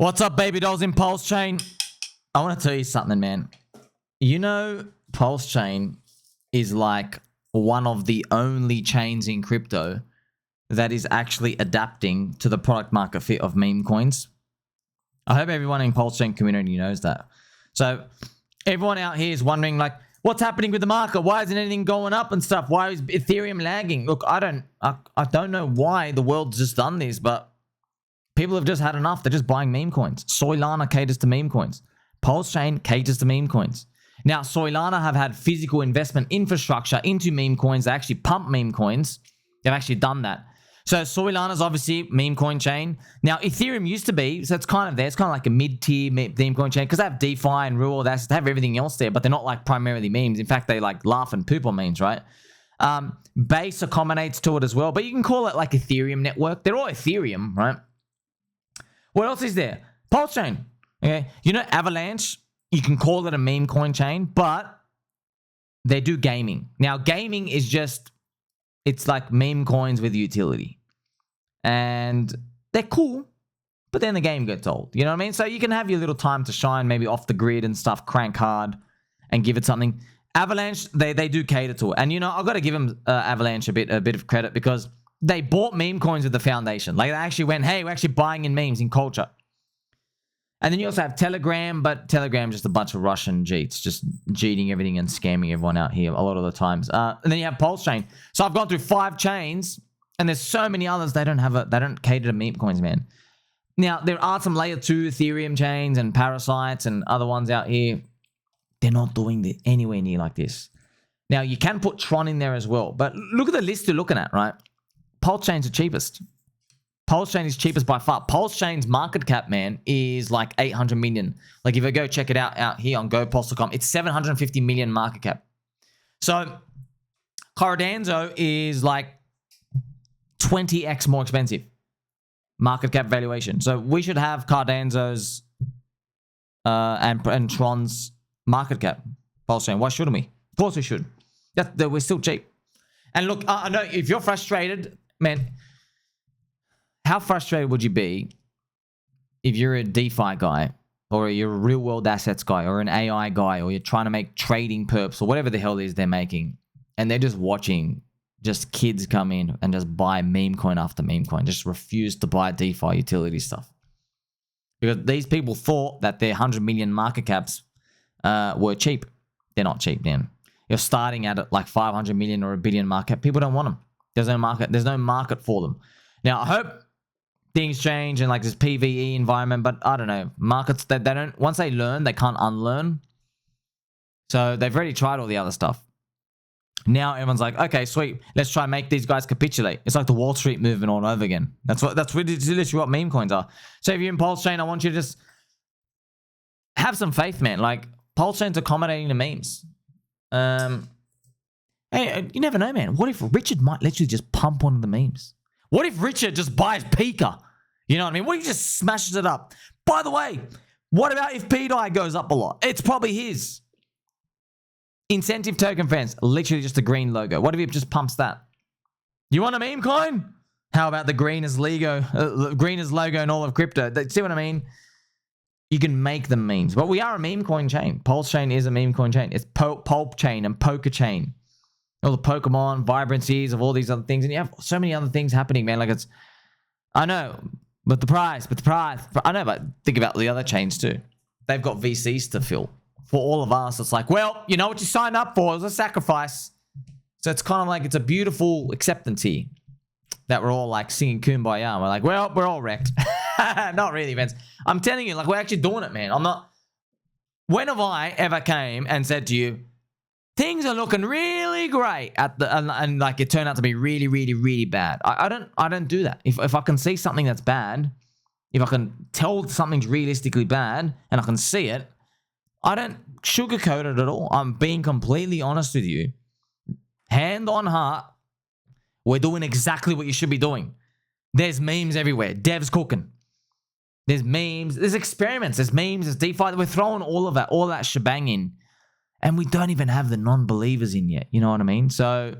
What's up, baby dolls in PulseChain? I want to tell you something, man. You know, PulseChain is like one of the only chains in crypto that is actually adapting to the product market fit of meme coins. I hope everyone in PulseChain community knows that. So everyone out here is wondering, like, what's happening with the market? Why isn't anything going up and stuff? Why is Ethereum lagging? Look, I don't know why the world's just done this, but people have just had enough. They're just buying meme coins. Solana caters to meme coins. PulseChain caters to meme coins. Now, Solana have had physical investment infrastructure into meme coins. They actually pump meme coins. They've actually done that. So Solana's obviously meme coin chain. Now, Ethereum used to be, so it's kind of there. It's kind of like a mid-tier meme coin chain because they have DeFi and real assets. They have everything else there, but they're not like primarily memes. In fact, they like laugh and poop on memes, right? Base accommodates to it as well, but you can call it like Ethereum network. They're all Ethereum, right? What else is there? PulseChain. Okay. You know, Avalanche, you can call it a meme coin chain, but they do gaming. Now, gaming is just, it's like meme coins with utility. And they're cool, but then the game gets old. You know what I mean? So you can have your little time to shine, maybe off the grid and stuff, crank hard and give it something. Avalanche, they do cater to it. And, you know, I've got to give them Avalanche a bit of credit because they bought meme coins with the foundation. Like, they actually went, hey, we're actually buying in memes, in culture. And then you also have Telegram, but Telegram just a bunch of Russian jeets, just jeeting everything and scamming everyone out here a lot of the times. And then you have PulseChain. So I've gone through 5 chains, and there's so many others they don't cater to meme coins, man. Now, there are some layer 2 Ethereum chains and Parasites and other ones out here. They're not doing anywhere near like this. Now, you can put Tron in there as well, but look at the list you're looking at, right? PulseChain's the cheapest. PulseChain is cheapest by far. PulseChain's market cap, man, is like 800 million. Like, if I go check it out here on gopulse.com, it's 750 million market cap. So Cardanzo is like 20x more expensive market cap valuation. So we should have Cardanzo's and Tron's market cap. PulseChain. Why shouldn't we? Of course we should. We're still cheap. And look, I know if you're frustrated, man, how frustrated would you be if you're a DeFi guy or you're a real world assets guy or an AI guy or you're trying to make trading perps or whatever the hell it is they're making, and they're just watching just kids come in and just buy meme coin after meme coin, just refuse to buy DeFi utility stuff. Because these people thought that their 100 million market caps were cheap. They're not cheap, man. You're starting at like 500 million or a billion market. People don't want them. There's no market for them. Now, I hope things change in like this PvE environment, but I don't know. Markets, they don't, once they learn, they can't unlearn. So they've already tried all the other stuff. Now everyone's like, okay, sweet. Let's try and make these guys capitulate. It's like the Wall Street movement all over again. That's literally what meme coins are. So if you're in PulseChain, I want you to just have some faith, man. Like, PulseChain's accommodating the memes. Hey, you never know, man. What if Richard might literally just pump onto the memes? What if Richard just buys PIKA? You know what I mean? What if he just smashes it up? By the way, what about if pDAI goes up a lot? It's probably his. Incentive token fans, literally just a green logo. What if he just pumps that? You want a meme coin? How about the greenest logo in all of crypto? See what I mean? You can make them memes. But we are a meme coin chain. PulseChain is a meme coin chain. It's PulseChain and PokerChain. All the Pokemon, vibrancies of all these other things. And you have so many other things happening, man. Like, it's, I know, but the price. I know, but think about the other chains too. They've got VCs to fill. For all of us, it's like, well, you know what you signed up for. It was a sacrifice. So it's kind of like, it's a beautiful acceptance here that we're all like singing Kumbaya. We're like, well, we're all wrecked. Not really, Vince. I'm telling you, like, we're actually doing it, man. I'm not. When have I ever came and said to you, things are looking really great at the and like it turned out to be really, really, really bad? I don't do that. If I can see something that's bad, if I can tell something's realistically bad and I can see it, I don't sugarcoat it at all. I'm being completely honest with you. Hand on heart, we're doing exactly what you should be doing. There's memes everywhere. Dev's cooking. There's memes. There's experiments. There's memes. There's DeFi. We're throwing all that shebang in. And we don't even have the non-believers in yet. You know what I mean? So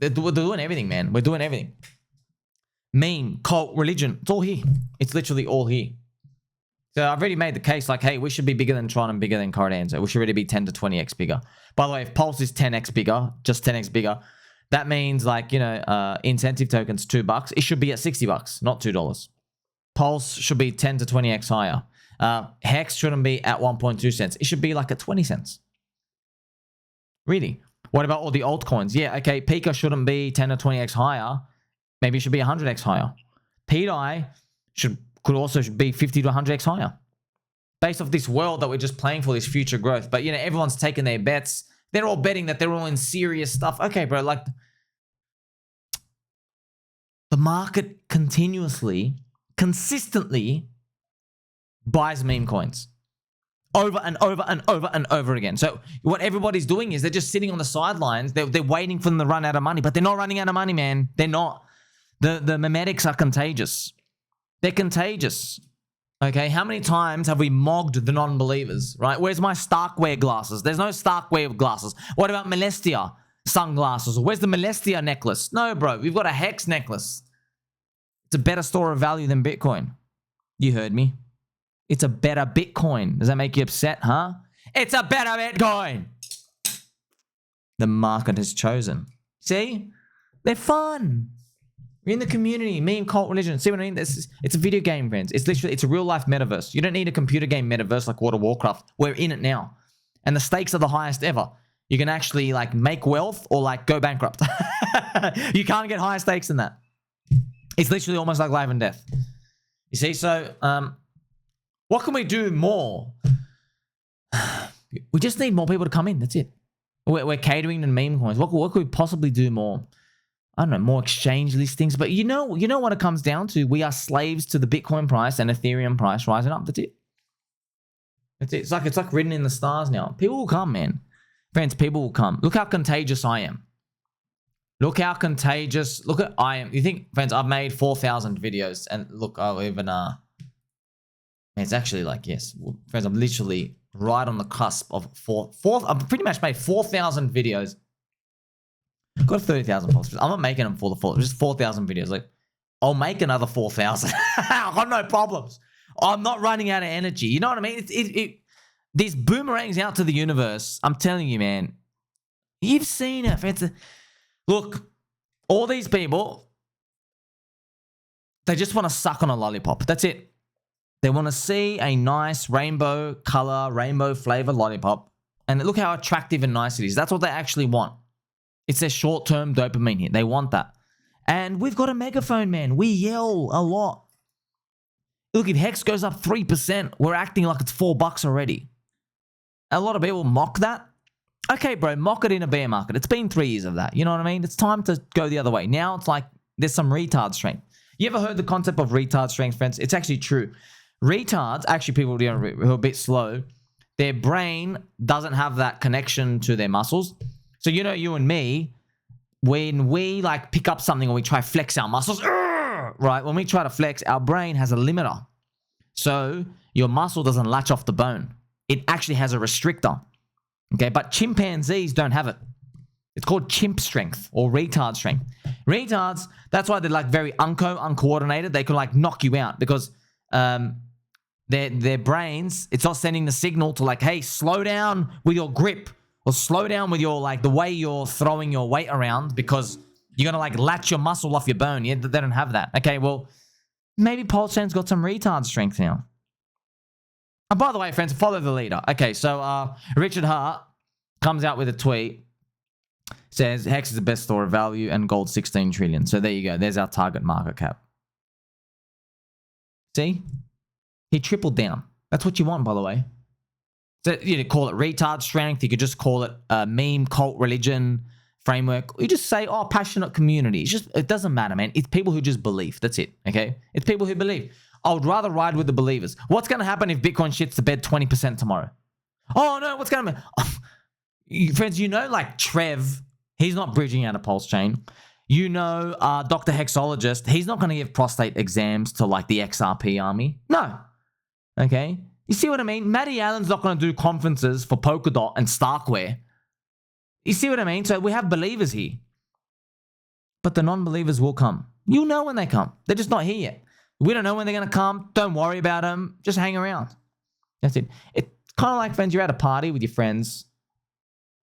we're doing everything, man. We're doing everything. meme, cult, religion. It's all here. It's literally all here. So I've already made the case like, hey, we should be bigger than Tron and bigger than Cardanzo. We should already be 10 to 20x bigger. By the way, if Pulse is 10x bigger, just 10x bigger, that means like, you know, incentive tokens $2. It should be at $60, not $2. Pulse should be 10 to 20x higher. Hex shouldn't be at 1.2 cents. It should be like at 20 cents. Really? What about all the altcoins? Yeah, okay, PIKA shouldn't be 10 to 20x higher. Maybe it should be 100x higher. pDAI could also be 50 to 100x higher. Based off this world that we're just playing for, this future growth. But, you know, everyone's taking their bets. They're all betting that they're all in serious stuff. Okay, bro, like the market continuously, consistently buys meme coins over and over and over and over again. So what everybody's doing is they're just sitting on the sidelines. They're waiting for them to run out of money, but they're not running out of money, man. They're not. The memetics are contagious. They're contagious. Okay, how many times have we mogged the non-believers, right? Where's my Starkware glasses? There's no Starkware glasses. What about Molestia sunglasses? Where's the Molestia necklace? No, bro, we've got a Hex necklace. It's a better store of value than Bitcoin. You heard me. It's a better Bitcoin. Does that make you upset, huh? It's a better Bitcoin. The market has chosen. See? They're fun. We're in the community, meme, cult, religion. See what I mean? It's a video game, friends. It's literally, it's a real life metaverse. You don't need a computer game metaverse like World of Warcraft. We're in it now. And the stakes are the highest ever. You can actually like make wealth or like go bankrupt. You can't get higher stakes than that. It's literally almost like life and death. You see? So, what can we do more? We just need more people to come in. That's it. We're catering to meme coins. What could we possibly do more? I don't know, more exchange listings. But you know what it comes down to? We are slaves to the Bitcoin price and Ethereum price rising up. That's it. That's it. It's like written in the stars now. People will come, man. Friends, people will come. Look how contagious I am. Look how contagious. Look at I am. You think, friends, I've made 4,000 videos. And look, I'll even... it's actually like, yes. Friends, I'm literally right on the cusp of I've pretty much made 4,000 videos. Got 30,000 followers. I'm not making them for the full. Just 4,000 videos. Like, I'll make another 4,000. I've got no problems. I'm not running out of energy. You know what I mean? These boomerangs out to the universe. I'm telling you, man. You've seen it. Look, all these people, they just want to suck on a lollipop. That's it. They want to see a nice rainbow color, rainbow flavor lollipop. And look how attractive and nice it is. That's what they actually want. It's their short-term dopamine hit. They want that. And we've got a megaphone, man. We yell a lot. Look, if Hex goes up 3%, we're acting like it's $4 already. A lot of people mock that. Okay, bro, mock it in a bear market. It's been 3 years of that. You know what I mean? It's time to go the other way. Now it's like there's some retard strength. You ever heard the concept of retard strength, friends? It's actually true. Retards, actually people who are a bit slow, their brain doesn't have that connection to their muscles. So, you know, you and me, when we like pick up something or we try to flex our muscles, right? When we try to flex, our brain has a limiter. So your muscle doesn't latch off the bone. It actually has a restrictor. Okay, but chimpanzees don't have it. It's called chimp strength or retard strength. Retards, that's why they're like very uncoordinated. They can like knock you out because their brains, it's not sending the signal to like, hey, slow down with your grip. Or slow down with your, like, the way you're throwing your weight around because you're going to, like, latch your muscle off your bone. Yeah, they don't have that. Okay, well, maybe PulseChain's got some retard strength now. And by the way, friends, follow the leader. Okay, so Richard Hart comes out with a tweet. Says, Hex is the best store of value and gold 16 trillion. So there you go. There's our target market cap. See? He tripled down. That's what you want, by the way. So you could call it retard strength. You could just call it meme, cult, religion, framework. You just say, oh, passionate community. It's just, it doesn't matter, man. It's people who just believe. That's it, okay? It's people who believe. I would rather ride with the believers. What's going to happen if Bitcoin shits the bed 20% tomorrow? Oh, no, what's going to happen? Friends, you know, like Trev, he's not bridging out a PulseChain. You know, Dr. Hexologist, he's not going to give prostate exams to like the XRP army. No, okay? You see what I mean? Matty Allen's not going to do conferences for Polkadot and Starkware. You see what I mean? So we have believers here. But the non-believers will come. You'll know when they come. They're just not here yet. We don't know when they're going to come. Don't worry about them. Just hang around. That's it. It's kind of like, friends, you're at a party with your friends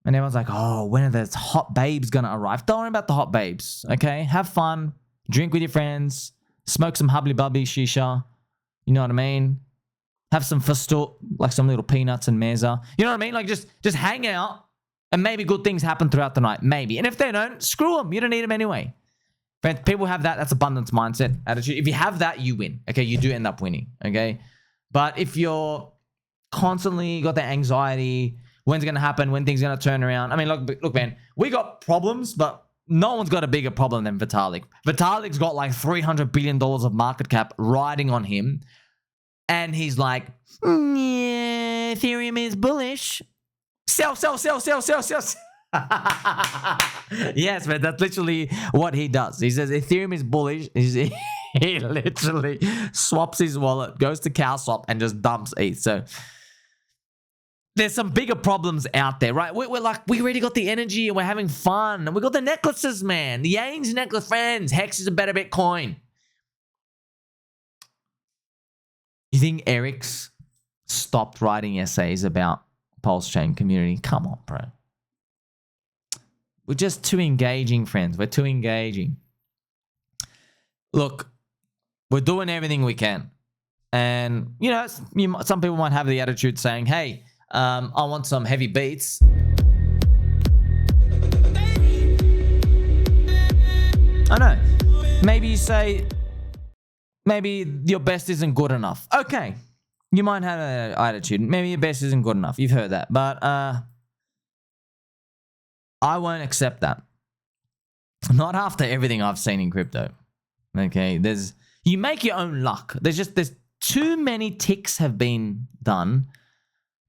and everyone's like, oh, when are those hot babes going to arrive? Don't worry about the hot babes, okay? Have fun. Drink with your friends. Smoke some hubbly-bubbly shisha. You know what I mean? Have some festool, like some little peanuts and meza. You know what I mean? Like just hang out and maybe good things happen throughout the night. Maybe. And if they don't, screw them. You don't need them anyway. Friends, people have that. That's abundance mindset attitude. If you have that, you win. Okay, you do end up winning. Okay, but if you're constantly got that anxiety, when's it gonna happen? When things gonna turn around? I mean, look, man, we got problems, but no one's got a bigger problem than Vitalik. Vitalik's got like $300 billion of market cap riding on him, and he's like, yeah, Ethereum is bullish. Sell. Yes, man, that's literally what he does. He says Ethereum is bullish. He literally swaps his wallet, goes to CowSwap, and just dumps ETH. So there's some bigger problems out there, right? We're like, we already got the energy and we're having fun. And we got the necklaces, man. The Yane's necklace, friends. Hex is a better Bitcoin. You think Eric's stopped writing essays about PulseChain community? Come on, bro. We're just too engaging, friends. We're too engaging. Look, we're doing everything we can. And, you know, some people might have the attitude saying, hey, I want some heavy beats. I know. Maybe you say, maybe your best isn't good enough. Okay. You might have an attitude. Maybe your best isn't good enough. You've heard that. But, I won't accept that. Not after everything I've seen in crypto. Okay, you make your own luck. There's too many ticks have been done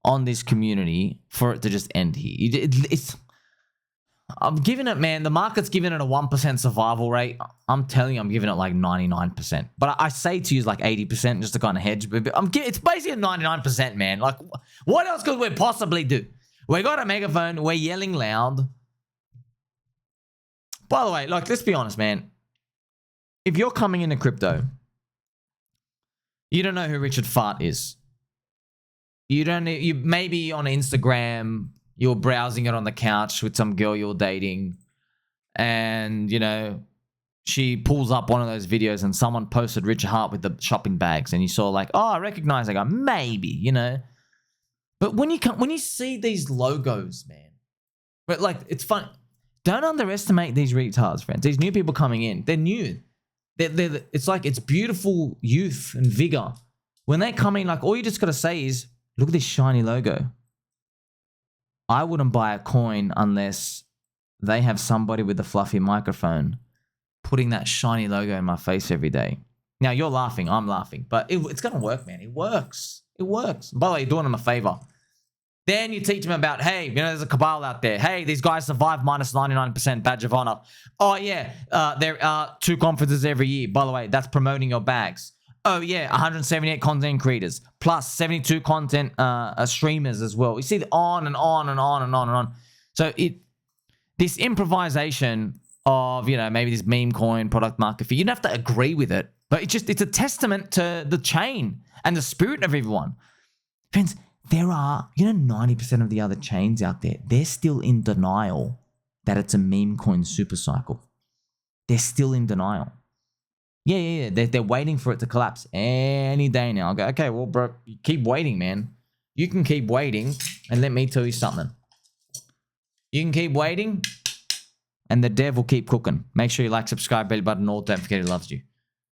on this community for it to just end here. I'm giving it, man. The market's giving it a 1% survival rate. I'm telling you, I'm giving it like 99%. But I say to use like 80% just to kind of hedge. But it's basically 99%, man. Like, what else could we possibly do? We got a megaphone. We're yelling loud. By the way, like, let's be honest, man. If you're coming into crypto, you don't know who Richard Fart is. You maybe on Instagram, you're browsing it on the couch with some girl you're dating, and, you know, she pulls up one of those videos and someone posted Richard Hart with the shopping bags, and you saw like, oh, I recognize that guy. Maybe, you know. But when you see these logos, man, but like, it's fun. Don't underestimate these retards, friends. These new people coming in, they're new. It's like, it's beautiful youth and vigor. When they come in, like, all you just got to say is, look at this shiny logo. I wouldn't buy a coin unless they have somebody with a fluffy microphone putting that shiny logo in my face every day. Now, you're laughing. I'm laughing. But it's going to work, man. It works. It works. By the way, you're doing them a favor. Then you teach them about, hey, you know, there's a cabal out there. Hey, these guys survive minus 99% badge of honor. Oh, yeah, there are 2 conferences every year. By the way, that's promoting your bags. Oh, yeah, 178 content creators, plus 72 content streamers as well. You see, on and on and on and on and on. So this improvisation of, you know, maybe this meme coin product market fit, you don't have to agree with it, but it's a testament to the chain and the spirit of everyone. Friends, there are, you know, 90% of the other chains out there, they're still in denial that it's a Memecoin SuperCycle. They're still in denial. Yeah. They're waiting for it to collapse any day now. I go, okay, well, bro, you keep waiting, man. You can keep waiting, and let me tell you something. You can keep waiting, and the dev will keep cooking. Make sure you like, subscribe, bell button, all. Don't forget he loves you.